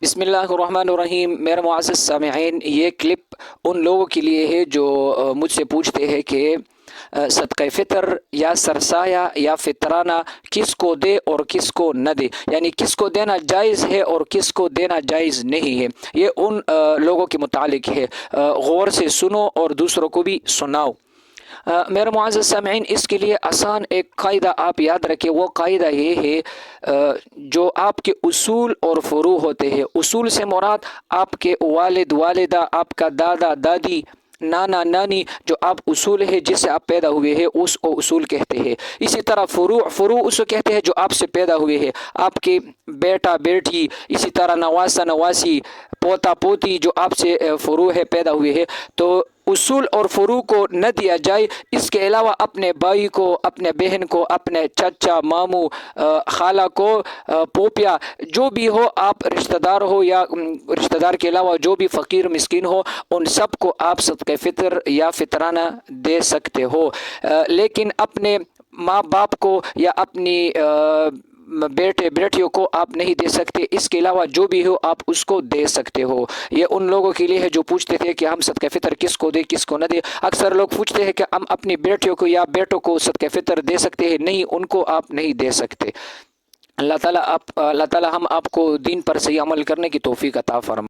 بسم اللہ الرحمن الرحیم۔ میرے معزز سامعین، یہ کلپ ان لوگوں کے لیے ہے جو مجھ سے پوچھتے ہیں کہ صدقہ فطر یا سرسایہ یا فطرانہ کس کو دے اور کس کو نہ دے، یعنی کس کو دینا جائز ہے اور کس کو دینا جائز نہیں ہے۔ یہ ان لوگوں کے متعلق ہے، غور سے سنو اور دوسروں کو بھی سناؤ۔ میرے معزز سامعین، اس کے لیے آسان ایک قاعدہ آپ یاد رکھیں۔ وہ قاعدہ یہ ہے، جو آپ کے اصول اور فروع ہوتے ہیں، اصول سے مراد آپ کے والد والدہ، آپ کا دادا دادی، نانا نانی، جو آپ اصول ہے جس سے آپ پیدا ہوئے ہیں اس کو اصول کہتے ہیں۔ اسی طرح فروع اس کو کہتے ہیں جو آپ سے پیدا ہوئے ہیں، آپ کے بیٹا بیٹی، اسی طرح نواسہ نواسی، پوتا پوتی، جو آپ سے فروع ہے پیدا ہوئے ہیں۔ تو اصول اور فروع کو نہ دیا جائے، اس کے علاوہ اپنے بھائی کو، اپنے بہن کو، اپنے چچا ماموں، خالہ کو، پوپیا، جو بھی ہو، آپ رشتہ دار ہو یا رشتہ دار کے علاوہ جو بھی فقیر مسکین ہو، ان سب کو آپ صدقہ فطر یا فطرانہ دے سکتے ہو۔ لیکن اپنے ماں باپ کو یا اپنی بیٹے بیٹیوں کو آپ نہیں دے سکتے، اس کے علاوہ جو بھی ہو آپ اس کو دے سکتے ہو۔ یہ ان لوگوں کے لیے ہے جو پوچھتے تھے کہ ہم صدقہ فطر کس کو دے کس کو نہ دے۔ اکثر لوگ پوچھتے ہیں کہ ہم اپنی بیٹیوں کو یا بیٹوں کو صدقہ فطر دے سکتے ہیں، نہیں، ان کو آپ نہیں دے سکتے۔ اللہ تعالیٰ ہم آپ کو دین پر صحیح عمل کرنے کی توفیق عطا فرمائے۔